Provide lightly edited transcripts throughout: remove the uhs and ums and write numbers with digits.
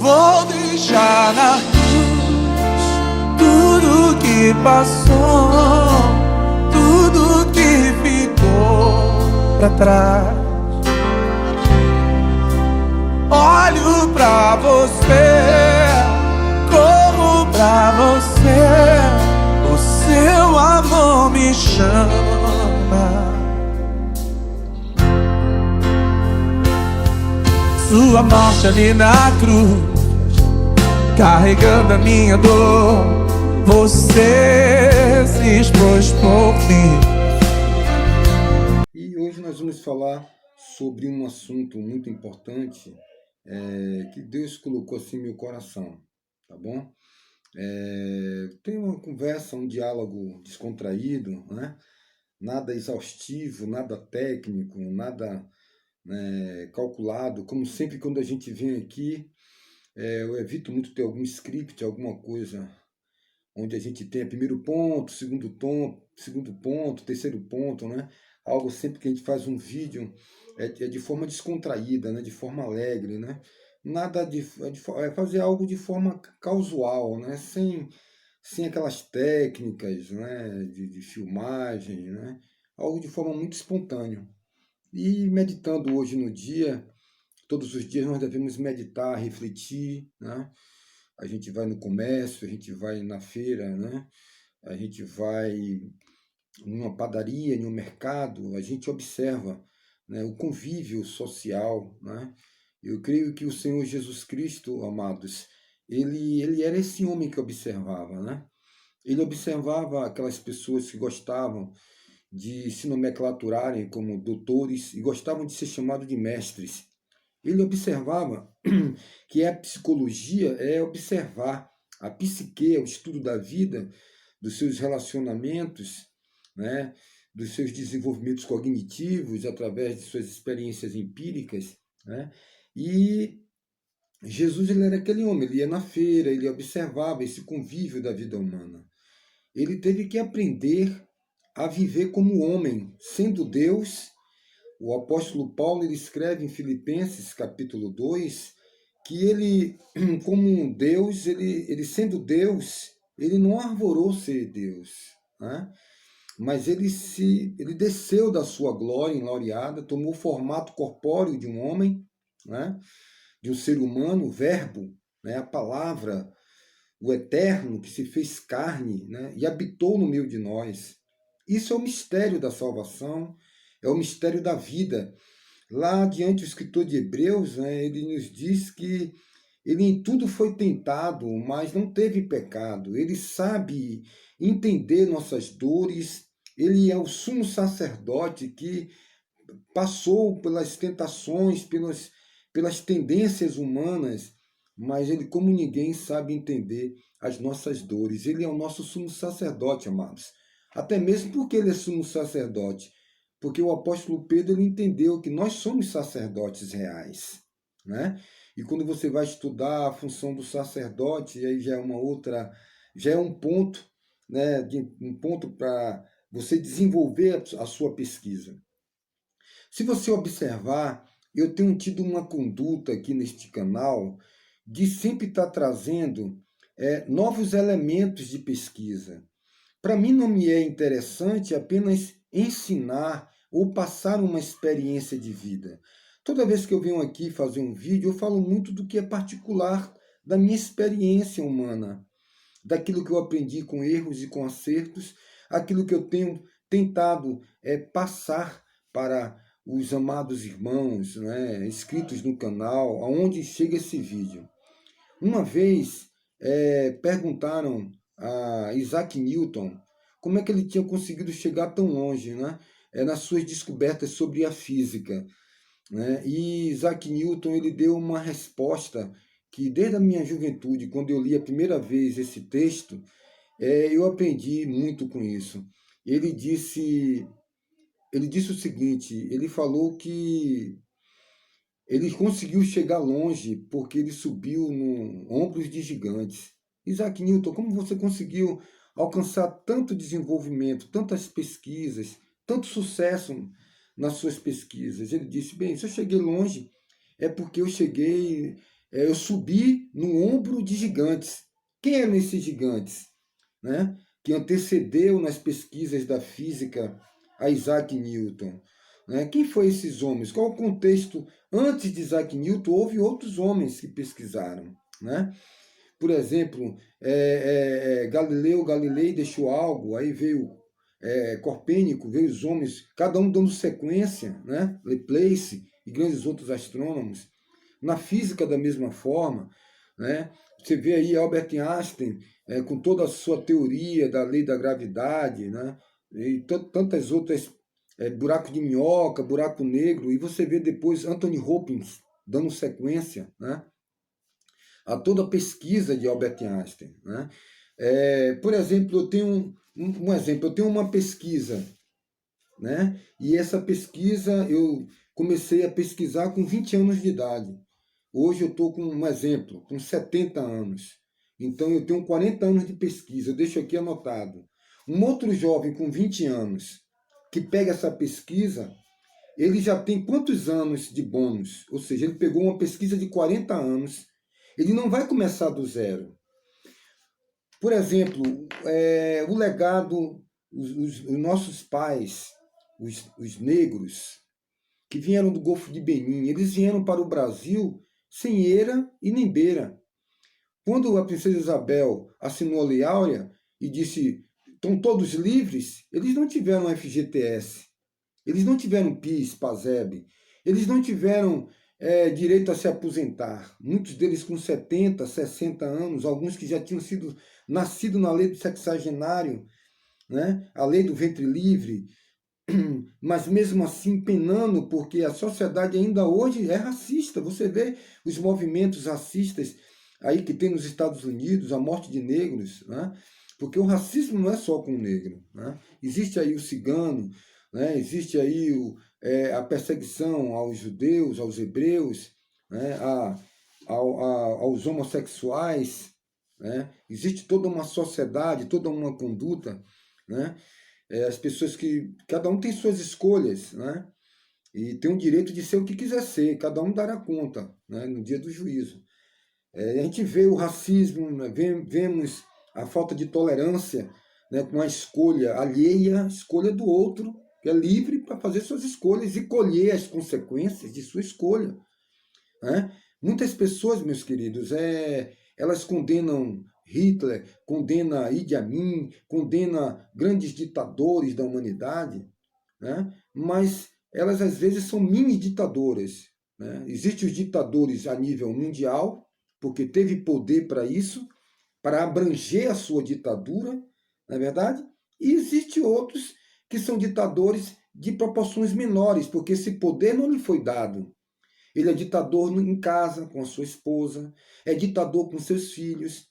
vou deixar na cruz tudo que passou, tudo que ficou pra trás. Olho pra você, corro pra você, o seu amor me chama. Sua morte ali na cruz, carregando a minha dor, você se expôs por mim. E hoje nós vamos falar sobre um assunto muito importante que Deus colocou assim no meu coração, tá bom? Tem uma conversa, um diálogo descontraído, né? Nada exaustivo, nada técnico, nada calculado. Como sempre, quando a gente vem aqui, eu evito muito ter algum script, alguma coisa onde a gente tenha primeiro ponto, segundo ponto, terceiro ponto, né? Algo sempre que a gente faz um vídeo é de forma descontraída, né? De forma alegre, né? Nada é fazer algo de forma casual, né? Sem aquelas técnicas, né? De filmagem, né? Algo de forma muito espontânea. E meditando hoje no dia, todos os dias nós devemos meditar, refletir, né? A gente vai no comércio, a gente vai na feira, né? A gente vai numa padaria, em um mercado, a gente observa, né, o convívio social, né? Eu creio que o Senhor Jesus Cristo, amados, ele era esse homem que observava, né? Ele observava aquelas pessoas que gostavam de se nomenclaturarem como doutores e gostavam de ser chamados de mestres. Ele observava que a psicologia é observar a psique, o estudo da vida, dos seus relacionamentos, né, dos seus desenvolvimentos cognitivos através de suas experiências empíricas, né? E Jesus, ele era aquele homem, ele ia na feira, ele observava esse convívio da vida humana. Ele teve que aprender a viver como homem, sendo Deus. O apóstolo Paulo, ele escreve em Filipenses capítulo 2 que ele, como um Deus, ele sendo Deus, ele não arvorou ser Deus, né? Mas ele desceu da sua glória engloriada, tomou o formato corpóreo de um homem, né? De um ser humano, o verbo, né? A palavra, o eterno que se fez carne, né? E habitou no meio de nós. Isso é o mistério da salvação, é o mistério da vida. Lá adiante, o escritor de Hebreus, né, ele nos diz que ele em tudo foi tentado, mas não teve pecado. Ele sabe entender nossas dores. Ele é o sumo sacerdote que passou pelas tentações, pelas tendências humanas, mas ele, como ninguém, sabe entender as nossas dores. Ele é o nosso sumo sacerdote, amados. Até mesmo porque ele é sumo sacerdote. Porque o apóstolo Pedro ele entendeu que nós somos sacerdotes reais, né? E quando você vai estudar a função do sacerdote, aí já é uma outra, já é um ponto, né, um ponto para você desenvolver a sua pesquisa. Se você observar, eu tenho tido uma conduta aqui neste canal de sempre estar trazendo novos elementos de pesquisa. Para mim não me é interessante apenas ensinar ou passar uma experiência de vida. Toda vez que eu venho aqui fazer um vídeo, eu falo muito do que é particular da minha experiência humana, daquilo que eu aprendi com erros e com acertos, aquilo que eu tenho tentado passar para os amados irmãos, né, inscritos no canal, aonde chega esse vídeo. Uma vez perguntaram a Isaac Newton como é que ele tinha conseguido chegar tão longe, né, nas suas descobertas sobre a física, né? E Isaac Newton ele deu uma resposta que desde a minha juventude, quando eu li a primeira vez esse texto, eu aprendi muito com isso. Ele disse, ele disse o seguinte, ele falou que ele conseguiu chegar longe porque ele subiu no ombros de gigantes. Isaac Newton, como você conseguiu alcançar tanto desenvolvimento, tantas pesquisas, tanto sucesso nas suas pesquisas? Ele disse, bem, se eu cheguei longe, é porque eu cheguei eu subi no ombro de gigantes. Quem eram esses gigantes, né? Que antecedeu nas pesquisas da física a Isaac Newton? Né? Quem foram esses homens? Qual o contexto? Antes de Isaac Newton, houve outros homens que pesquisaram. Né? Por exemplo, Galileu Galilei deixou algo, aí veio Copérnico, veio os homens, cada um dando sequência, né? Laplace e grandes outros astrônomos. Na física, da mesma forma, né? Você vê aí Albert Einstein com toda a sua teoria da lei da gravidade, né? E tantas outras, buraco de minhoca, buraco negro, e você vê depois Anthony Hopkins dando sequência, né? A toda a pesquisa de Albert Einstein. Né? Por exemplo, eu tenho um exemplo, eu tenho uma pesquisa, né? E essa pesquisa eu comecei a pesquisar com 20 anos de idade. Hoje eu estou com um exemplo, com 70 anos. Então eu tenho 40 anos de pesquisa, eu deixo aqui anotado. Um outro jovem com 20 anos que pega essa pesquisa, ele já tem quantos anos de bônus? Ou seja, ele pegou uma pesquisa de 40 anos, ele não vai começar do zero. Por exemplo, o legado, os nossos pais, os negros, que vieram do Golfo de Benin, eles vieram para o Brasil sem eira e nem beira. Quando a princesa Isabel assinou a Lei Áurea e disse, estão todos livres, eles não tiveram FGTS, eles não tiveram PIS, PASEB, eles não tiveram direito a se aposentar. Muitos deles com 70, 60 anos, alguns que já tinham nascido na lei do sexagenário, né? A lei do ventre livre, mas mesmo assim penando, porque a sociedade ainda hoje é racista. Você vê os movimentos racistas aí que tem nos Estados Unidos, a morte de negros, né? Porque o racismo não é só com o negro. Né? Existe aí o cigano, né? Existe aí a perseguição aos judeus, aos hebreus, né? Aos homossexuais. Né? Existe toda uma sociedade, toda uma conduta, né? As pessoas que... Cada um tem suas escolhas, né? E tem o direito de ser o que quiser ser, cada um dará conta, né? No dia do juízo. A gente vê o racismo, né? Vemos a falta de tolerância, né? Com a escolha alheia, a escolha do outro, que é livre para fazer suas escolhas e colher as consequências de sua escolha. Né? Muitas pessoas, meus queridos, elas condenam Hitler, condena Idi Amin, condena grandes ditadores da humanidade, né? Mas elas às vezes são mini ditadoras. Né? Existem os ditadores a nível mundial, porque teve poder para isso, para abranger a sua ditadura, não é verdade? E existem outros que são ditadores de proporções menores, porque esse poder não lhe foi dado. Ele é ditador em casa, com a sua esposa, é ditador com seus filhos,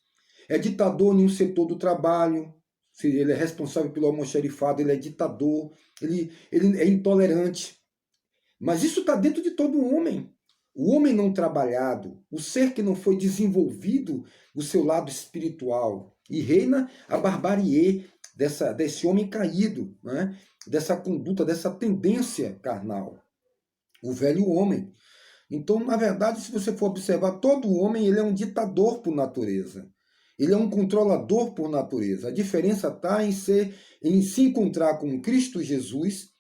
é ditador em um setor do trabalho, se ele é responsável pelo almoxarifado, ele é ditador, ele é intolerante. Mas isso está dentro de todo homem. O homem não trabalhado, o ser que não foi desenvolvido o seu lado espiritual. E reina a barbarie desse homem caído, né? Dessa conduta, dessa tendência carnal. O velho homem. Então, na verdade, se você for observar, todo homem ele é um ditador por natureza. Ele é um controlador por natureza. A diferença está em se encontrar com Cristo Jesus,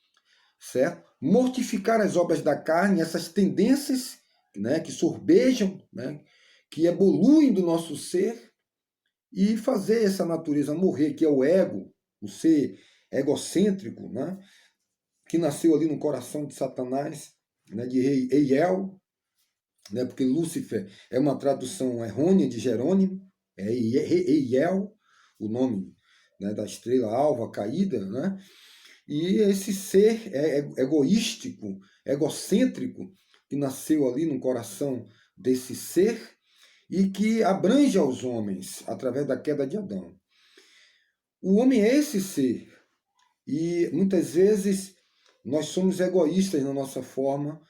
certo? Mortificar as obras da carne, essas tendências, né, que sorbejam, né, que evoluem do nosso ser, e fazer essa natureza morrer, que é o ego, o ser egocêntrico, né, que nasceu ali no coração de Satanás, né, de Eiel, né, porque Lúcifer é uma tradução errônea de Jerônimo, é Eiel, o nome, né, da estrela alva caída, né? E esse ser egoístico, egocêntrico, que nasceu ali no coração desse ser e que abrange aos homens através da queda de Adão. O homem é esse ser e muitas vezes nós somos egoístas na nossa forma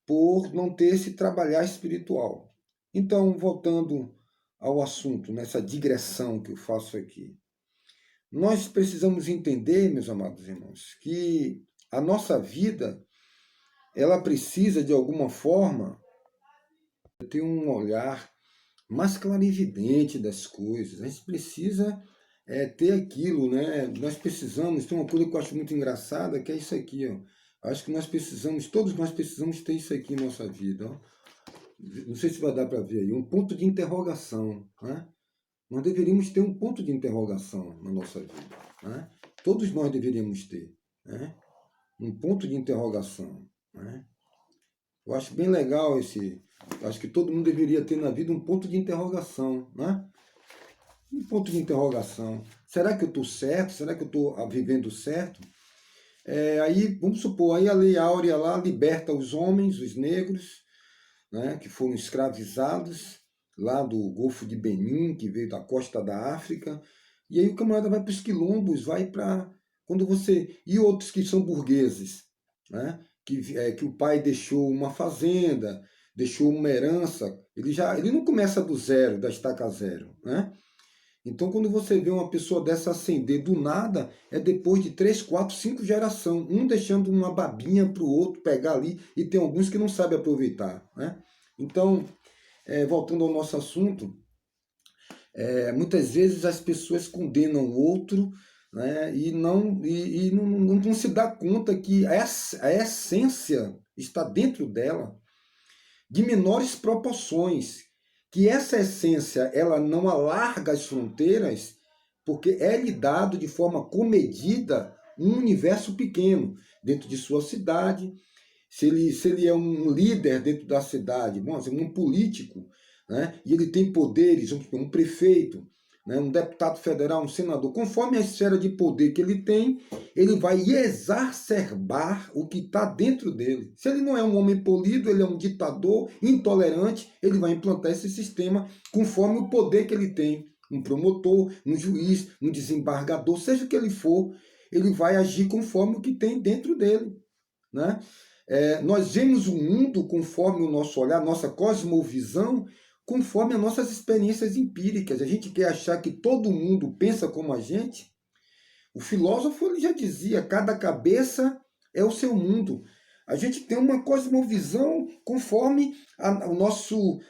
por não ter esse trabalhar espiritual. Então, voltando ao assunto, nessa digressão que eu faço aqui, nós precisamos entender, meus amados irmãos, que a nossa vida, ela precisa, de alguma forma, ter um olhar mais clarividente das coisas. A gente precisa ter aquilo, né? Nós precisamos, tem uma coisa que eu acho muito engraçada, que é isso aqui, ó. Acho que nós precisamos, todos nós precisamos ter isso aqui em nossa vida, ó. Não sei se vai dar para ver aí, um ponto de interrogação, né? Nós deveríamos ter um ponto de interrogação na nossa vida, né? Todos nós deveríamos ter, né? Um ponto de interrogação, né? Eu acho bem legal eu acho que todo mundo deveria ter na vida um ponto de interrogação, né? Um ponto de interrogação. Será que eu estou certo? Será que eu estou vivendo certo? Aí, vamos supor, aí a Lei Áurea lá liberta os homens, os negros, né, que foram escravizados lá do Golfo de Benin, que veio da costa da África, e aí o camarada vai para os quilombos, vai para... E outros que são burgueses, né, que o pai deixou uma fazenda, deixou uma herança, ele não começa do zero, da estaca zero, né? Então, quando você vê uma pessoa dessa ascender do nada, é depois de 3, 4, 5 gerações, um deixando uma babinha para o outro pegar ali, e tem alguns que não sabem aproveitar, né? Então, voltando ao nosso assunto, muitas vezes as pessoas condenam o outro, né, e não se dá conta que a essência está dentro dela, de menores proporções, que essa essência ela não alarga as fronteiras, porque é-lhe dado de forma comedida um universo pequeno, dentro de sua cidade. Se ele é um líder dentro da cidade, um político, né, e ele tem poderes, um prefeito, né, um deputado federal, um senador, conforme a esfera de poder que ele tem, ele vai exacerbar o que está dentro dele. Se ele não é um homem polido, ele é um ditador intolerante, ele vai implantar esse sistema conforme o poder que ele tem. Um promotor, um juiz, um desembargador, seja o que ele for, ele vai agir conforme o que tem dentro dele, né? Nós vemos o mundo conforme o nosso olhar, nossa cosmovisão, conforme as nossas experiências empíricas. A gente quer achar que todo mundo pensa como a gente. O filósofo ele já dizia, cada cabeça é o seu mundo. A gente tem uma cosmovisão conforme o nosso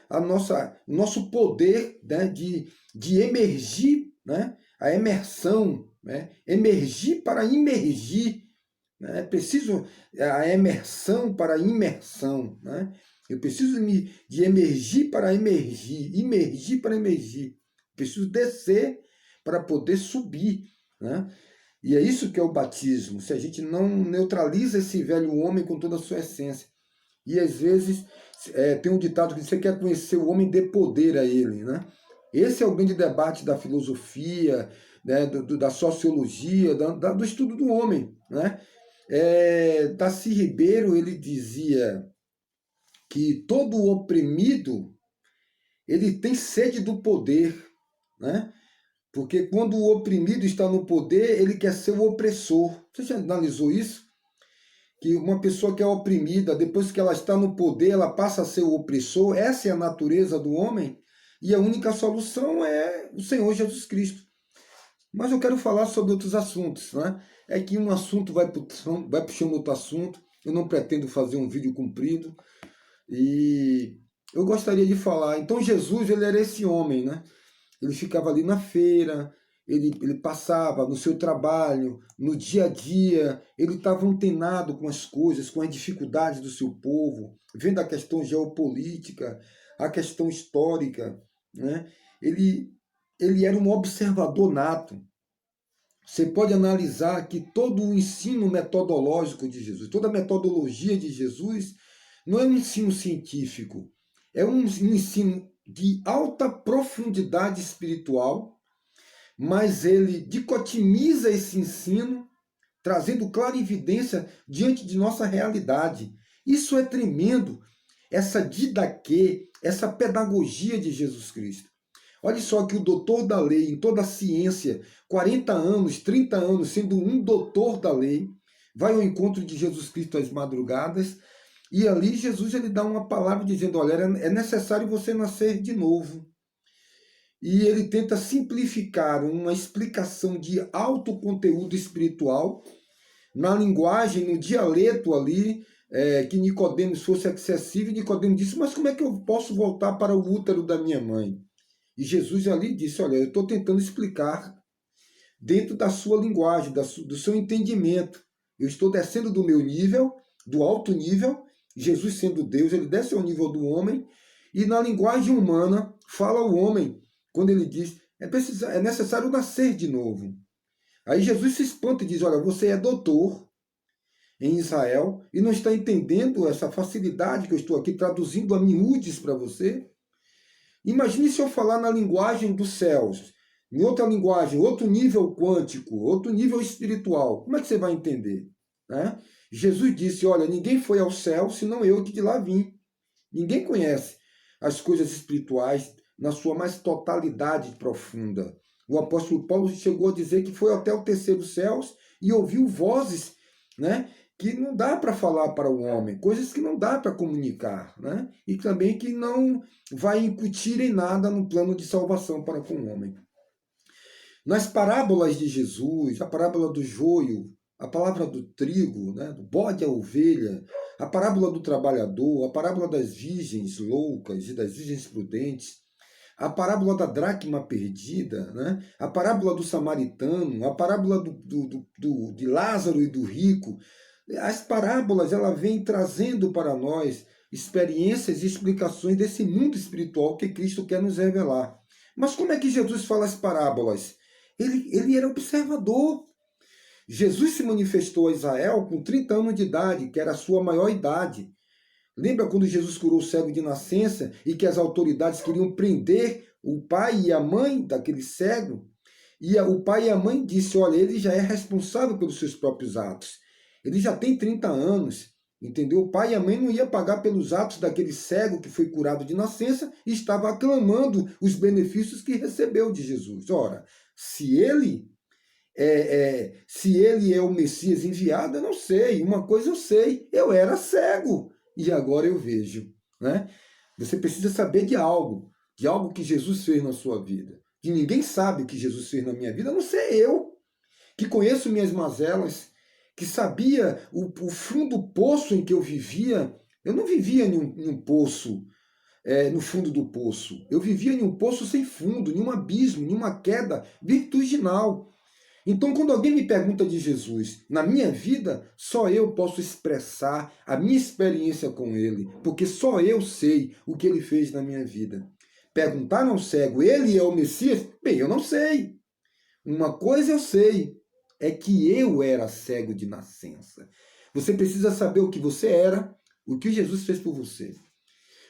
poder, né, de emergir, né, a emersão, né, emergir para imergir. É preciso a emersão para a imersão, né? Eu preciso de emergir para emergir para emergir. Preciso descer para poder subir, né? E é isso que é o batismo, se a gente não neutraliza esse velho homem com toda a sua essência. E às vezes tem um ditado que você quer conhecer o homem, dê poder a ele, né? Esse é o grande debate da filosofia, né, da sociologia, do estudo do homem, né? Darcy Ribeiro ele dizia que todo oprimido ele tem sede do poder, né? Porque quando o oprimido está no poder, ele quer ser o opressor. Você já analisou isso? Que uma pessoa que é oprimida, depois que ela está no poder, ela passa a ser o opressor. Essa é a natureza do homem. E a única solução é o Senhor Jesus Cristo. Mas eu quero falar sobre outros assuntos, né? É que um assunto vai puxando outro assunto. Eu não pretendo fazer um vídeo comprido. E eu gostaria de falar. Então Jesus, ele era esse homem, né? Ele ficava ali na feira, ele passava no seu trabalho, no dia a dia, ele estava antenado com as coisas, com as dificuldades do seu povo, vendo a questão geopolítica, a questão histórica, né? Ele era um observador nato. Você pode analisar que todo o ensino metodológico de Jesus, toda a metodologia de Jesus, não é um ensino científico, é um ensino de alta profundidade espiritual, mas ele dicotimiza esse ensino, trazendo clarividência diante de nossa realidade. Isso é tremendo, essa didaquê, essa pedagogia de Jesus Cristo. Olha só que o doutor da lei, em toda a ciência, 40 anos, 30 anos, sendo um doutor da lei, vai ao encontro de Jesus Cristo às madrugadas, e ali Jesus ele dá uma palavra dizendo, olha, é necessário você nascer de novo. E ele tenta simplificar uma explicação de alto conteúdo espiritual, na linguagem, no dialeto ali, que Nicodemos fosse excessivo, e Nicodemos disse, mas como é que eu posso voltar para o útero da minha mãe? E Jesus ali disse, olha, eu estou tentando explicar dentro da sua linguagem, do seu entendimento. Eu estou descendo do meu nível, do alto nível. Jesus sendo Deus, ele desce ao nível do homem, e na linguagem humana fala o homem, quando ele diz, é necessário nascer de novo. Aí Jesus se espanta e diz, olha, você é doutor em Israel e não está entendendo essa facilidade que eu estou aqui traduzindo a miúdes para você? Imagine se eu falar na linguagem dos céus, em outra linguagem, outro nível quântico, outro nível espiritual. Como é que você vai entender? Né? Jesus disse, olha, ninguém foi ao céu senão eu que de lá vim. Ninguém conhece as coisas espirituais na sua mais totalidade profunda. O apóstolo Paulo chegou a dizer que foi até o terceiro céu e ouviu vozes, né, que não dá para falar para o homem, coisas que não dá para comunicar, né, e também que não vai incutir em nada no plano de salvação para com o homem. Nas parábolas de Jesus, a parábola do joio, a palavra do trigo, né, do bode e a ovelha, a parábola do trabalhador, a parábola das virgens loucas e das virgens prudentes, a parábola da dracma perdida, né, a parábola do samaritano, a parábola de Lázaro e do rico, as parábolas ela vem trazendo para nós experiências e explicações desse mundo espiritual que Cristo quer nos revelar. Mas como é que Jesus fala as parábolas? Ele era observador. Jesus se manifestou a Israel com 30 anos de idade, que era a sua maior idade. Lembra quando Jesus curou o cego de nascença e que as autoridades queriam prender o pai e a mãe daquele cego? E o pai e a mãe disse, olha, ele já é responsável pelos seus próprios atos. Ele já tem 30 anos, entendeu? O pai e a mãe não iam pagar pelos atos daquele cego que foi curado de nascença e estava aclamando os benefícios que recebeu de Jesus. Ora, se ele é o Messias enviado, eu não sei. Uma coisa eu sei, eu era cego e agora eu vejo, né? Você precisa saber de algo que Jesus fez na sua vida. Que ninguém sabe o que Jesus fez na minha vida, a não ser eu, que conheço minhas mazelas, que sabia o fundo do poço em que eu vivia. Eu não vivia em um poço, no fundo do poço. Eu vivia em um poço sem fundo, em um abismo, em uma queda vertiginal. Então, quando alguém me pergunta de Jesus, na minha vida, só eu posso expressar a minha experiência com ele, porque só eu sei o que ele fez na minha vida. Perguntar ao cego, ele é o Messias? Bem, eu não sei. Uma coisa eu sei, é que eu era cego de nascença. Você precisa saber o que você era, o que Jesus fez por você.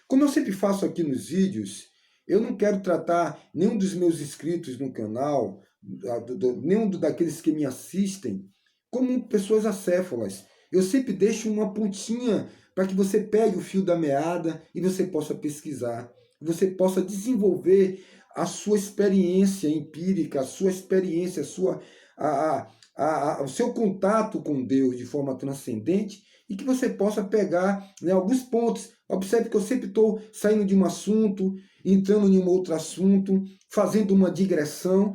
Como eu sempre faço aqui nos vídeos, eu não quero tratar nenhum dos meus inscritos no canal, nenhum daqueles que me assistem, como pessoas acéfalas. Eu sempre deixo uma pontinha para que você pegue o fio da meada e você possa pesquisar, você possa desenvolver a sua experiência empírica, a sua experiência, o seu contato com Deus de forma transcendente, e que você possa pegar, né, alguns pontos. Observe que eu sempre estou saindo de um assunto, entrando em um outro assunto, fazendo uma digressão,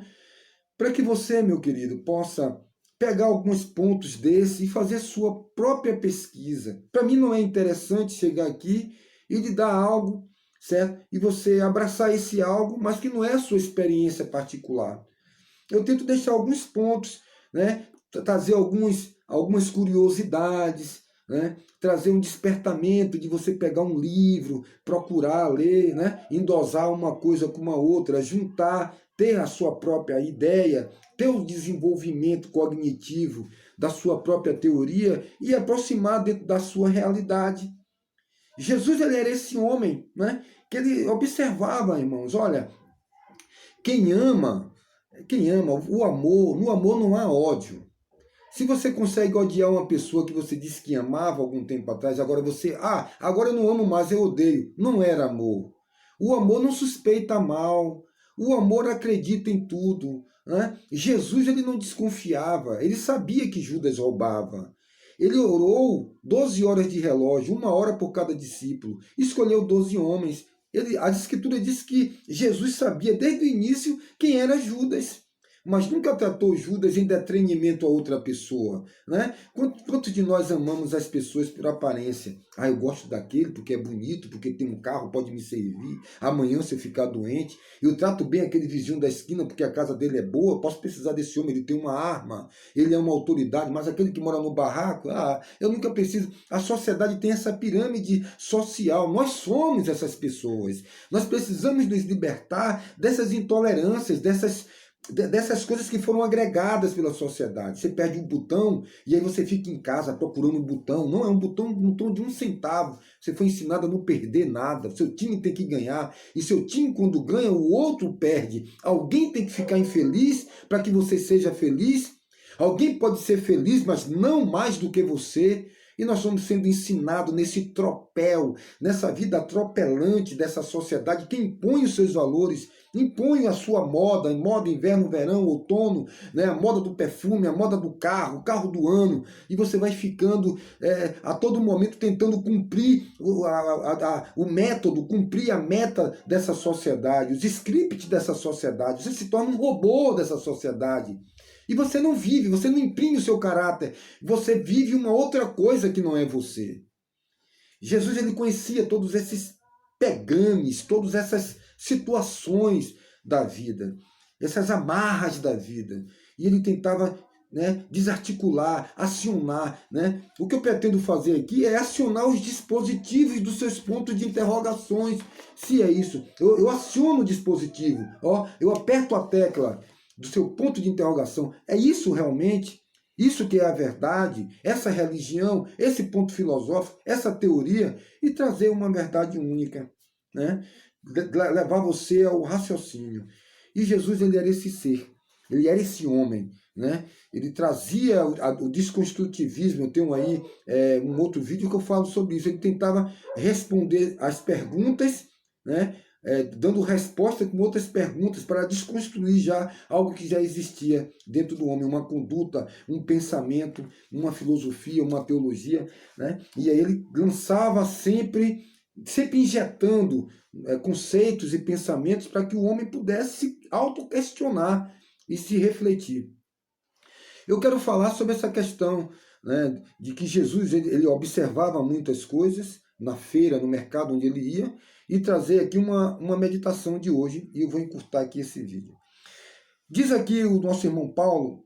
para que você, meu querido, possa pegar alguns pontos desses e fazer sua própria pesquisa. Para mim não é interessante chegar aqui e lhe dar algo, certo? E você abraçar esse algo, mas que não é a sua experiência particular. Eu tento deixar alguns pontos, né? Trazer algumas curiosidades, né? Trazer um despertamento de você pegar um livro, procurar ler, né? Endosar uma coisa com uma outra, juntar, ter a sua própria ideia, ter o desenvolvimento cognitivo da sua própria teoria e aproximar dentro da sua realidade. Jesus, ele era esse homem, né? Que ele observava, irmãos, olha, quem ama, o amor, no amor não há ódio. Se você consegue odiar uma pessoa que você disse que amava algum tempo atrás, agora agora eu não amo mais, eu odeio. Não era amor. O amor não suspeita mal. O amor acredita em tudo, né? Jesus, ele não desconfiava. Ele sabia que Judas roubava. Ele orou 12 horas de relógio, 1 hora por cada discípulo. Escolheu 12 homens. A Escritura diz que Jesus sabia desde o início quem era Judas. mas nunca tratou Judas em detrimento a outra pessoa, né? Quantos de nós amamos as pessoas por aparência? Ah, eu gosto daquele porque é bonito, porque tem um carro, pode me servir. Amanhã, se eu ficar doente, eu trato bem aquele vizinho da esquina porque a casa dele é boa, posso precisar desse homem, ele tem uma arma, ele é uma autoridade, mas aquele que mora no barraco, eu nunca preciso. A sociedade tem essa pirâmide social, nós somos essas pessoas. Nós precisamos nos libertar dessas intolerâncias, dessas coisas que foram agregadas pela sociedade. Você perde um botão e aí você fica em casa procurando um botão. Não é um botão de 1 centavo. Você foi ensinado a não perder nada. Seu time tem que ganhar. E seu time, quando ganha, o outro perde. Alguém tem que ficar infeliz para que você seja feliz. Alguém pode ser feliz, mas não mais do que você. E nós estamos sendo ensinados nesse tropel, nessa vida atropelante dessa sociedade que impõe os seus valores, impõe a sua moda, inverno, verão, outono, né? A moda do perfume, a moda do carro, o carro do ano, e você vai ficando a todo momento tentando cumprir o método, cumprir a meta dessa sociedade, os scripts dessa sociedade. Você se torna um robô dessa sociedade. E você não vive, você não imprime o seu caráter, você vive uma outra coisa que não é você. Jesus, ele conhecia todos esses pegames, todas essas situações da vida, essas amarras da vida. E ele tentava, né, desarticular, acionar. Né? O que eu pretendo fazer aqui é acionar os dispositivos dos seus pontos de interrogações. Se é isso, eu aciono o dispositivo, eu aperto a tecla do seu ponto de interrogação. É isso realmente? Isso que é a verdade? Essa religião? Esse ponto filosófico? Essa teoria? E trazer uma verdade única, né? Levar você ao raciocínio. E Jesus, ele era esse ser, ele era esse homem, né? Ele trazia o desconstrutivismo. Eu tenho aí um outro vídeo que eu falo sobre isso. Ele tentava responder as perguntas, né? Dando resposta com outras perguntas para desconstruir já algo que já existia dentro do homem, uma conduta, um pensamento, uma filosofia, uma teologia, né? E aí ele lançava sempre injetando conceitos e pensamentos para que o homem pudesse se autoquestionar e se refletir. Eu quero falar sobre essa questão, né, de que Jesus ele observava muitas coisas na feira, no mercado onde ele ia, e trazer aqui uma meditação de hoje, e eu vou encurtar aqui esse vídeo. Diz aqui o nosso irmão Paulo,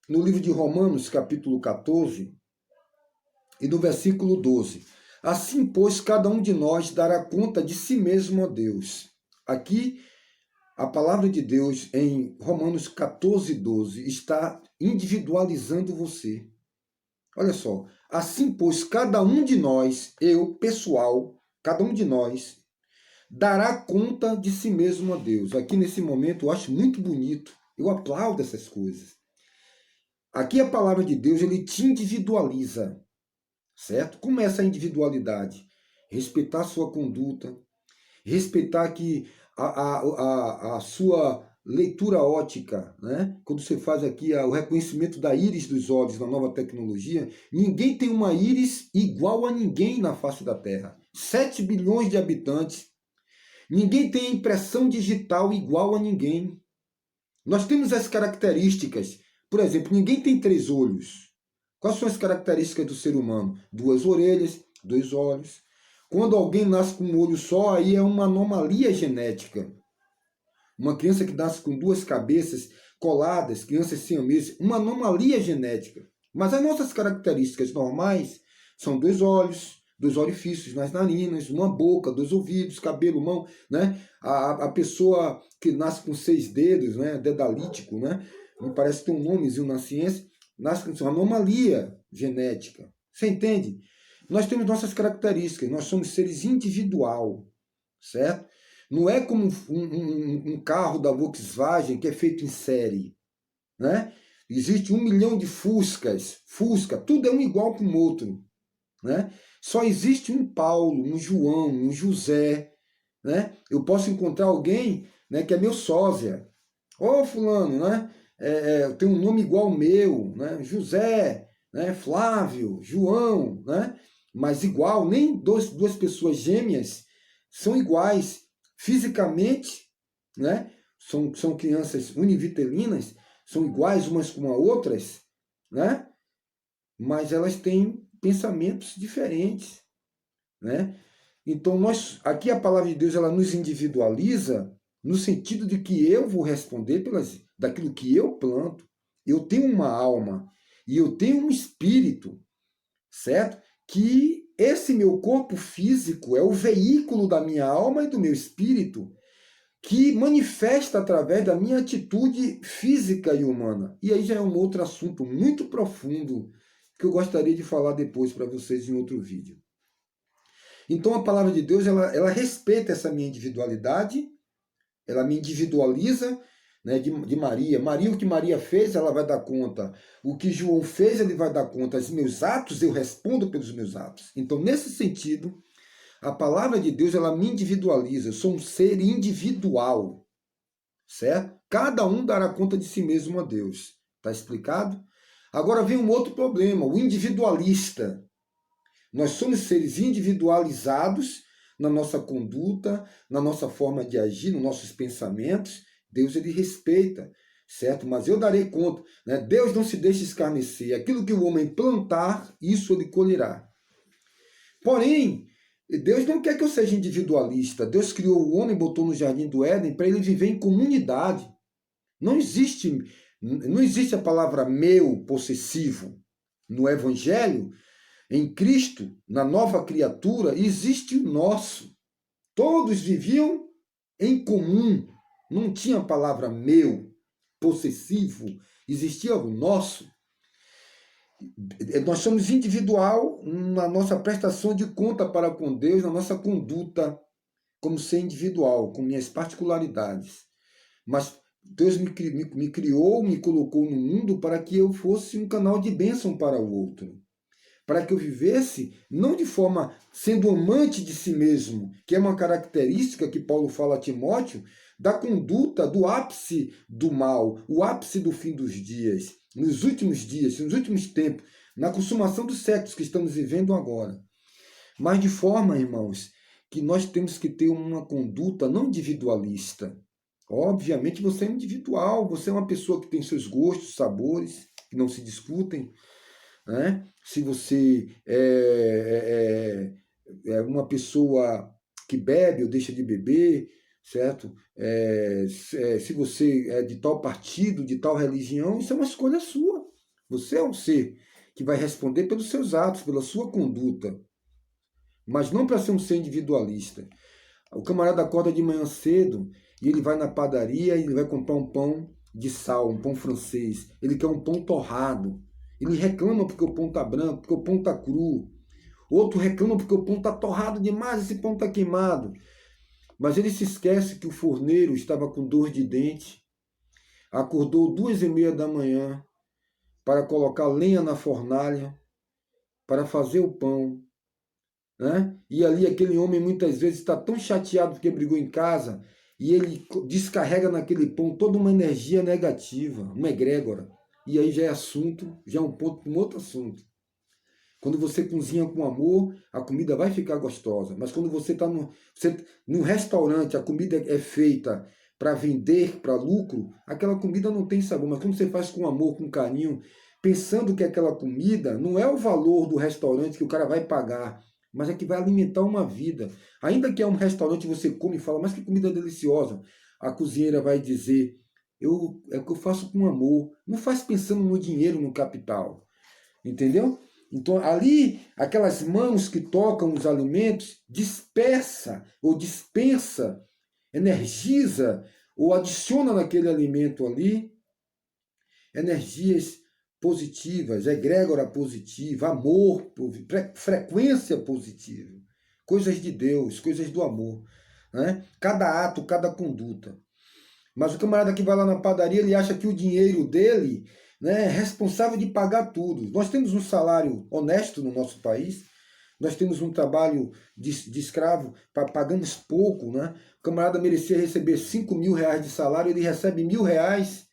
no livro de Romanos, capítulo 14, e no versículo 12. Assim, pois, cada um de nós dará conta de si mesmo a Deus. Aqui, a palavra de Deus, em Romanos 14, 12, está individualizando você. Olha só. Assim, pois, cada um de nós, eu, pessoal, cada um de nós, dará conta de si mesmo a Deus. Aqui, nesse momento, eu acho muito bonito. Eu aplaudo essas coisas. Aqui, a palavra de Deus, ele te individualiza. Certo? Como é essa individualidade? Respeitar a sua conduta, respeitar que a sua leitura ótica, né? Quando você faz aqui o reconhecimento da íris dos olhos na nova tecnologia, ninguém tem uma íris igual a ninguém na face da Terra. 7 bilhões de habitantes, ninguém tem impressão digital igual a ninguém. Nós temos as características, por exemplo, ninguém tem 3 olhos. Quais são as características do ser humano? 2 orelhas, 2 olhos. Quando alguém nasce com um olho só, aí é uma anomalia genética. Uma criança que nasce com 2 cabeças coladas, crianças siameses, uma anomalia genética. Mas as nossas características normais são 2 olhos, 2 orifícios nas narinas, uma boca, 2 ouvidos, cabelo, mão, né? A pessoa que nasce com 6 dedos, né? Dedalítico, né? Me parece que tem um nomezinho na ciência, nasce com uma anomalia genética. Você entende? Nós temos nossas características, nós somos seres individual, certo? Não é como um carro da Volkswagen que é feito em série, né? Existe 1 milhão de Fusca, tudo é um igual para o outro, né? Só existe um Paulo, um João, um José, né? Eu posso encontrar alguém, né, que é meu sósia. Ô fulano, né? Tem um nome igual ao meu, né? José, né? Flávio, João, né? Mas igual, nem duas pessoas gêmeas são iguais fisicamente, né? são crianças univitelinas, são iguais umas com as outras, né? Mas elas têm pensamentos diferentes, né? Então, aqui a palavra de Deus ela nos individualiza no sentido de que eu vou responder daquilo que eu planto. Eu tenho uma alma e eu tenho um espírito, certo? Que esse meu corpo físico é o veículo da minha alma e do meu espírito que manifesta através da minha atitude física e humana. E aí já é um outro assunto muito profundo que eu gostaria de falar depois para vocês em outro vídeo. Então a palavra de Deus, ela respeita essa minha individualidade, ela me individualiza, né, de Maria. Maria, o que Maria fez, ela vai dar conta. O que João fez, ele vai dar conta. Os meus atos, eu respondo pelos meus atos. Então, nesse sentido, a palavra de Deus, ela me individualiza. Eu sou um ser individual, certo? Cada um dará conta de si mesmo a Deus. Está explicado? Agora vem um outro problema, o individualista. Nós somos seres individualizados na nossa conduta, na nossa forma de agir, nos nossos pensamentos. Deus, ele respeita, certo? Mas eu darei conta, né? Deus não se deixa escarnecer. Aquilo que o homem plantar, isso ele colherá. Porém, Deus não quer que eu seja individualista. Deus criou o homem, botou no jardim do Éden para ele viver em comunidade. Não existe a palavra meu possessivo. No Evangelho, em Cristo, na nova criatura, existe o nosso. Todos viviam em comum. Não tinha a palavra meu, possessivo. Existia o nosso. Nós somos individual na nossa prestação de conta para com Deus, na nossa conduta como ser individual, com minhas particularidades. Mas Deus me criou, me colocou no mundo para que eu fosse um canal de bênção para o outro. Para que eu vivesse, não de forma sendo amante de si mesmo, que é uma característica que Paulo fala a Timóteo, da conduta do ápice do mal, o ápice do fim dos dias, nos últimos dias, nos últimos tempos, na consumação dos séculos que estamos vivendo agora. Mas de forma, irmãos, que nós temos que ter uma conduta não individualista. Obviamente você é individual, você é uma pessoa que tem seus gostos, sabores, que não se discutem, né? Se você é uma pessoa que bebe ou deixa de beber, certo? Se você é de tal partido, de tal religião, isso é uma escolha sua. Você é um ser que vai responder pelos seus atos, pela sua conduta, mas não para ser um ser individualista. O camarada acorda de manhã cedo e ele vai na padaria e ele vai comprar um pão de sal, um pão francês. Ele quer um pão torrado. Ele reclama porque o pão está branco, porque o pão está cru. Outro reclama porque o pão está torrado demais, esse pão está queimado. Mas ele se esquece que o forneiro estava com dor de dente, acordou 2h30 da manhã para colocar lenha na fornalha, para fazer o pão. Né? E ali aquele homem muitas vezes está tão chateado porque brigou em casa e ele descarrega naquele pão toda uma energia negativa, uma egrégora. E aí já é assunto, já é um ponto para um outro assunto. Quando você cozinha com amor, a comida vai ficar gostosa. Mas quando você está num restaurante, a comida é feita para vender, para lucro, aquela comida não tem sabor. Mas quando você faz com amor, com carinho, pensando que aquela comida não é o valor do restaurante que o cara vai pagar, mas é que vai alimentar uma vida. Ainda que é um restaurante, você come e fala, mas que comida deliciosa. A cozinheira vai dizer, é o que eu faço com amor. Não faz pensando no dinheiro, no capital. Entendeu? Então, ali, aquelas mãos que tocam os alimentos, dispersa ou dispensa, energiza ou adiciona naquele alimento ali energias positivas, egrégora positiva, amor, frequência positiva, coisas de Deus, coisas do amor, né? Cada ato, cada conduta. Mas o camarada que vai lá na padaria, ele acha que o dinheiro dele, né, é responsável de pagar tudo. Nós temos um salário honesto no nosso país, nós temos um trabalho de escravo, pagamos pouco, né? O camarada merecia receber 5 mil reais de salário, ele recebe R$1.000,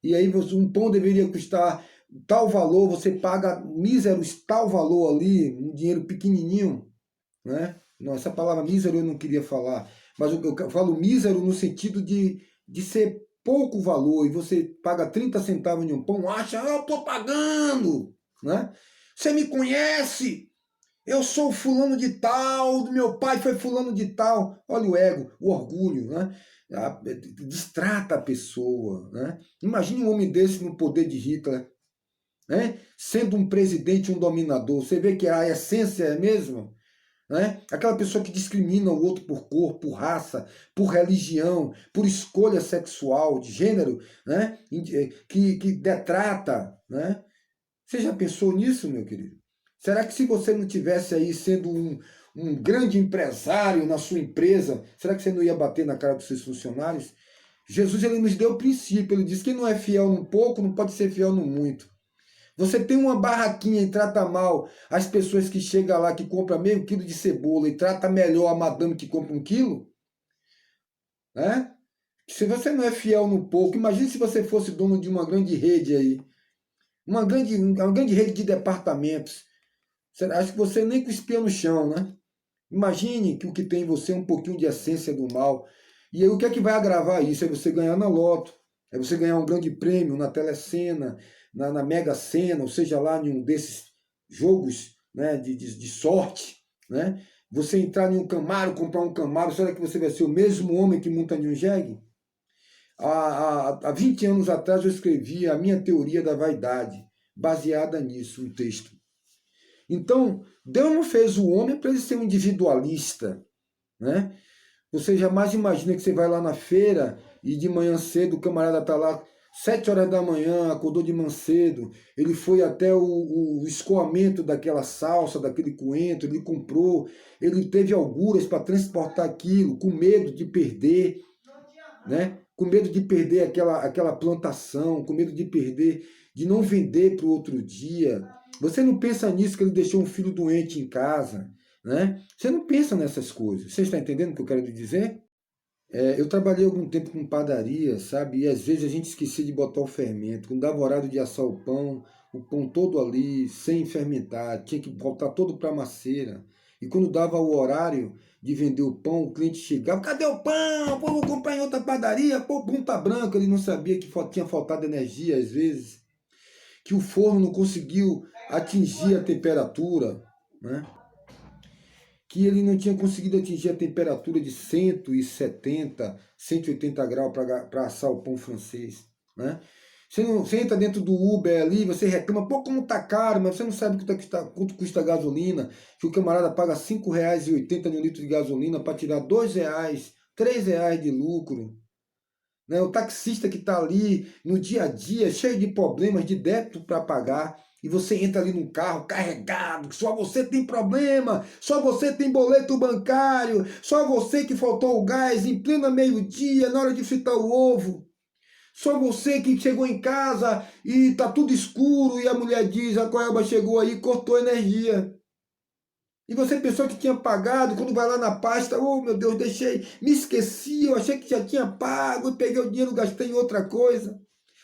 e aí um pão deveria custar tal valor, você paga míseros tal valor ali, um dinheiro pequenininho, né? Não, essa palavra mísero eu não queria falar, mas eu falo mísero no sentido de de ser pouco valor e você paga 30 centavos de um pão, acha, eu estou pagando, né? Você me conhece? Eu sou fulano de tal, meu pai foi fulano de tal. Olha o ego, o orgulho, né? Distrata a pessoa, né? Imagine um homem desse no poder de Hitler, né? Sendo um presidente, um dominador. Você vê que a essência é a mesma, né? Aquela pessoa que discrimina o outro por cor, por raça, por religião, por escolha sexual, de gênero, né? Que detrata, né? Você já pensou nisso, meu querido? Será que se você não tivesse aí sendo um grande empresário na sua empresa, será que você não ia bater na cara dos seus funcionários? Jesus, ele nos deu o princípio, ele diz que quem não é fiel no pouco não pode ser fiel no muito. Você tem uma barraquinha e trata mal as pessoas que chegam lá, que compram meio quilo de cebola e trata melhor a madame que compra 1 quilo, né? Se você não é fiel no pouco, imagine se você fosse dono de uma grande rede aí, uma grande rede de departamentos. Acho que você nem cuspia no chão, né? Imagine que o que tem em você é um pouquinho de essência do mal. E aí o que é que vai agravar isso? É você ganhar na loto, é você ganhar um grande prêmio na Telecena, na Mega Sena, ou seja lá em um desses jogos, né, de sorte, né? Você entrar em um Camaro, comprar um Camaro, será que você vai ser o mesmo homem que monta em um jegue? Há 20 anos atrás eu escrevi a minha teoria da vaidade, baseada nisso, um texto. Então, Deus não fez o homem para ele ser um individualista, né? Você jamais imagina que você vai lá na feira e de manhã cedo o camarada está lá 7 horas da manhã, acordou de manhã cedo, ele foi até o escoamento daquela salsa, daquele coentro, ele comprou, ele teve alguras para transportar aquilo, com medo de perder, né? Com medo de perder aquela plantação, com medo de perder, de não vender para o outro dia. Você não pensa nisso, que ele deixou um filho doente em casa, né? Você não pensa nessas coisas. Você está entendendo o que eu quero lhe dizer? Eu trabalhei algum tempo com padaria, sabe? E às vezes a gente esquecia de botar o fermento. Quando dava horário de assar o pão todo ali, sem fermentar, tinha que botar todo para a maceira. E quando dava o horário de vender o pão, o cliente chegava, cadê o pão? Pô, vou comprar em outra padaria, pô, o pão tá branco. Ele não sabia que tinha faltado energia às vezes, que o forno não conseguiu atingir a temperatura, né? Que ele não tinha conseguido atingir a temperatura de 170, 180 graus para assar o pão francês, né? Você entra dentro do Uber ali, você reclama, pô, como tá caro, mas você não sabe quanto custa a gasolina, que o camarada paga R$5,80 no litro de gasolina para tirar R$2, R$3 de lucro. Né? O taxista que está ali no dia a dia, cheio de problemas, de débito para pagar, e você entra ali num carro carregado, só você tem problema, só você tem boleto bancário, só você que faltou o gás em pleno meio-dia, na hora de fritar o ovo. Só você que chegou em casa e tá tudo escuro e a mulher diz, a Coelba chegou aí e cortou a energia. E você pensou que tinha pagado, quando vai lá na pasta, oh meu Deus, deixei, me esqueci, eu achei que já tinha pago, e peguei o dinheiro, gastei em outra coisa.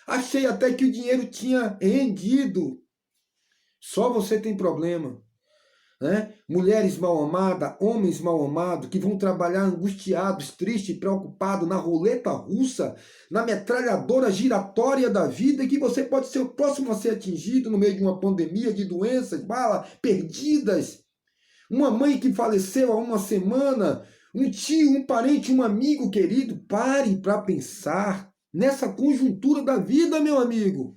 Achei até que o dinheiro tinha rendido. Só você tem problema. Né? Mulheres mal amadas, homens mal amados, que vão trabalhar angustiados, tristes, preocupados na roleta russa, na metralhadora giratória da vida, e que você pode ser o próximo a ser atingido no meio de uma pandemia de doenças, balas perdidas. Uma mãe que faleceu há uma semana, um tio, um parente, um amigo querido. Pare para pensar nessa conjuntura da vida, meu amigo.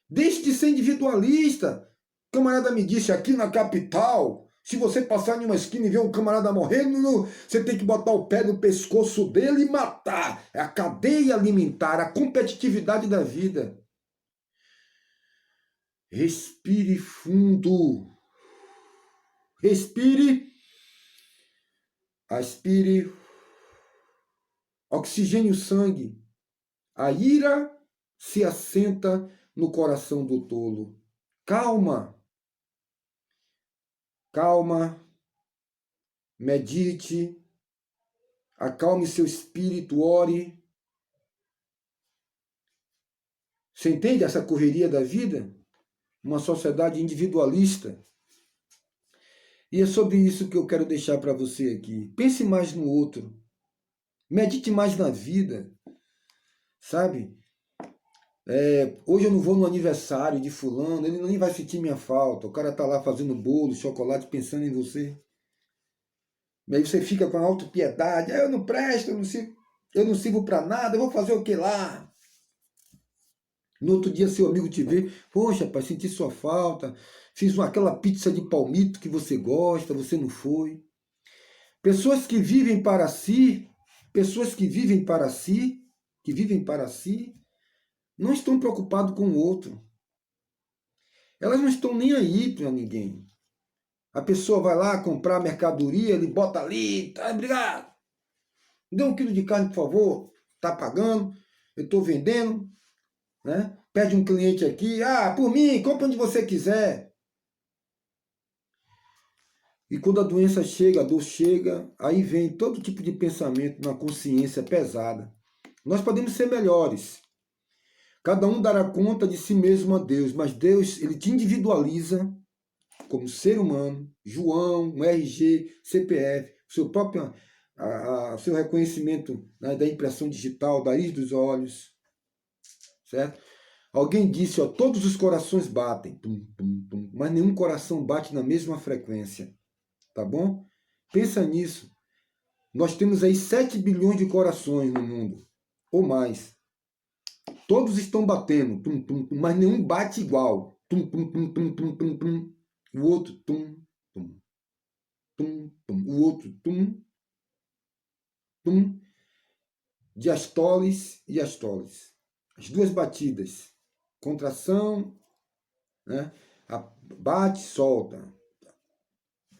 Deixe de ser individualista. O camarada me disse, aqui na capital, se você passar em uma esquina e ver um camarada morrendo, você tem que botar o pé no pescoço dele e matar. É a cadeia alimentar, a competitividade da vida. Respire fundo. Respire. Aspire. Oxigênio o sangue. A ira se assenta no coração do tolo. Calma. Calma. Medite. Acalme seu espírito, ore. Você entende essa correria da vida? Uma sociedade individualista. E é sobre isso que eu quero deixar para você aqui. Pense mais no outro. Medite mais na vida. sabe? Hoje eu não vou no aniversário de fulano, ele nem vai sentir minha falta. O cara tá lá fazendo bolo, chocolate, pensando em você. E aí você fica com a autopiedade. Eu não presto, eu não sirvo para nada, eu vou fazer o que lá? No outro dia seu amigo te vê, poxa, pai, senti sua falta, fiz aquela pizza de palmito que você gosta, você não foi. Pessoas que vivem para si, pessoas que vivem para si, não estão preocupadas com o outro. Elas não estão nem aí para ninguém. A pessoa vai lá comprar mercadoria, ele bota ali, tá, obrigado. Dê 1 quilo de carne, por favor. Tá pagando, eu estou vendendo, né? Pede um cliente aqui, por mim, compra onde você quiser. E quando a doença chega, a dor chega, aí vem todo tipo de pensamento na consciência pesada. Nós podemos ser melhores. Cada um dará conta de si mesmo a Deus, mas Deus, ele te individualiza como ser humano, João, um RG, CPF, seu próprio seu reconhecimento, né, da impressão digital, da íris dos olhos, certo? Alguém disse, todos os corações batem, tum, tum, tum, mas nenhum coração bate na mesma frequência, tá bom? Pensa nisso. Nós temos aí 7 bilhões de corações no mundo, ou mais. Todos estão batendo, tum, tum, tum, mas nenhum bate igual. Tum, tum, tum, tum, tum, tum, tum. O outro, tum, tum, tum, tum. O outro, tum, tum. Diastoles e astoles. As duas batidas. Contração, né? Bate, solta.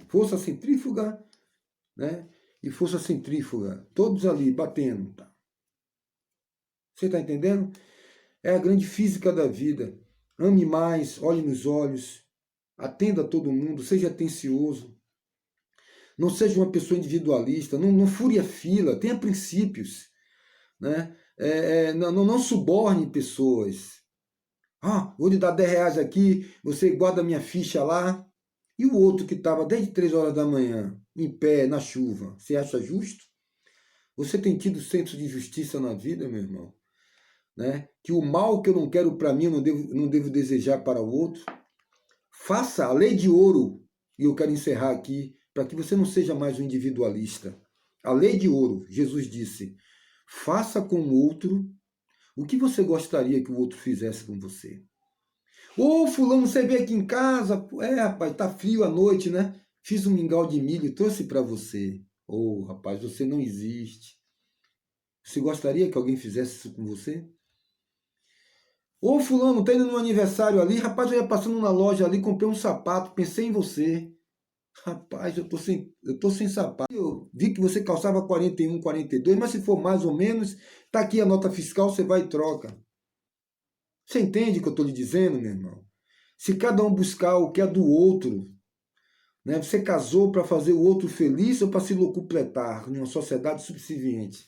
Força centrífuga, né? E força centrífuga. Todos ali batendo. Tá? Você está entendendo? É a grande física da vida. Ame mais, olhe nos olhos, atenda a todo mundo, seja atencioso. Não seja uma pessoa individualista, não fure a fila, tenha princípios. Né? Não suborne pessoas. Vou lhe dar 10 reais aqui, você guarda minha ficha lá. E o outro que estava desde 3 horas da manhã, em pé, na chuva, você acha justo? Você tem tido senso de justiça na vida, meu irmão? Né? Que o mal que eu não quero para mim, eu não devo desejar para o outro. Faça a lei de ouro, e eu quero encerrar aqui, para que você não seja mais um individualista. A lei de ouro, Jesus disse, faça com o outro o que você gostaria que o outro fizesse com você. Ô, fulano, você veio aqui em casa? Rapaz, tá frio à noite, né? Fiz um mingau de milho e trouxe para você. Ô, rapaz, você não existe. Você gostaria que alguém fizesse isso com você? Ô, fulano, tá indo no aniversário ali? Rapaz, eu ia passando na loja ali, comprei um sapato, pensei em você. Rapaz, eu tô sem sapato. Eu vi que você calçava 41, 42, mas se for mais ou menos, tá aqui a nota fiscal, você vai e troca. Você entende o que eu estou lhe dizendo, meu irmão? Se cada um buscar o que é do outro, né? Você casou para fazer o outro feliz ou para se locupletar em uma sociedade subserviente?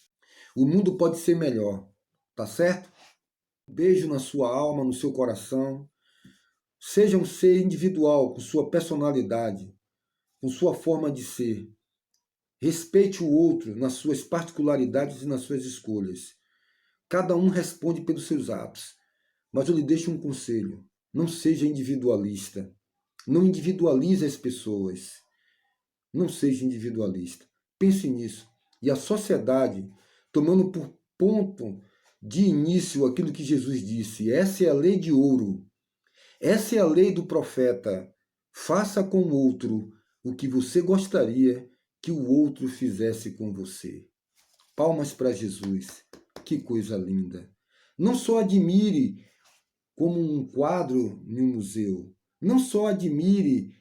O mundo pode ser melhor, tá certo? Beijo na sua alma, no seu coração. Seja um ser individual, com sua personalidade, com sua forma de ser. Respeite o outro nas suas particularidades e nas suas escolhas. Cada um responde pelos seus atos. Mas eu lhe deixo um conselho. Não seja individualista. Não individualize as pessoas. Não seja individualista. Pense nisso. E a sociedade, tomando por ponto de início aquilo que Jesus disse, essa é a lei de ouro. Essa é a lei do profeta. Faça com o outro o que você gostaria que o outro fizesse com você. Palmas para Jesus. Que coisa linda. Não só admire como um quadro em um museu. Não só admire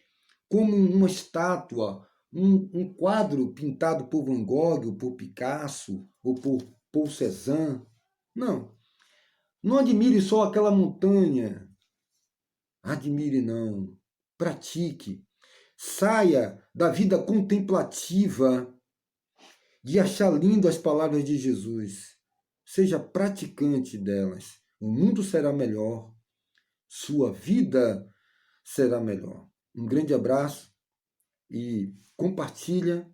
como uma estátua, um quadro pintado por Van Gogh, ou por Picasso, ou por Paul Cézanne. Não. Não admire só aquela montanha. Admire não. Pratique. Saia da vida contemplativa de achar lindo as palavras de Jesus. Seja praticante delas. O mundo será melhor. Sua vida será melhor. Um grande abraço e compartilha,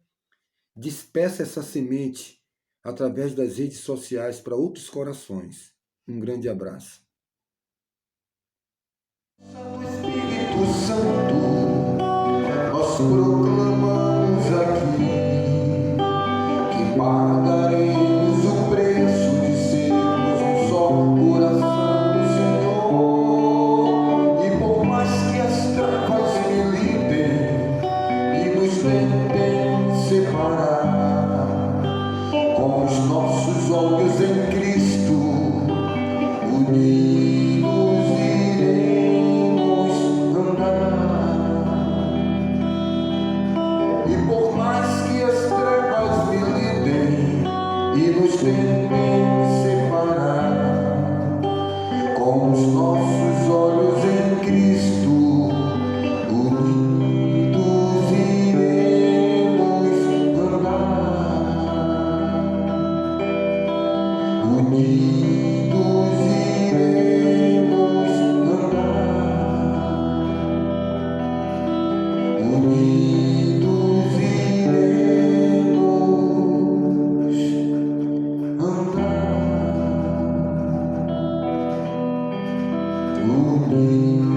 despeça essa semente através das redes sociais para outros corações. Um grande abraço. Espírito Santo, nós proclamamos aqui que pagaremos o preço de sermos um só coração do Senhor. E por mais que as trevas militem e nos tentem separar, com os nossos olhos em Cristo unidos iremos andar. E por mais que as trevas militem e nos tentem separar, com os nossos olhos em Cristo unidos iremos andar. Unidos iremos andar. Unidos iremos andar. Unidos.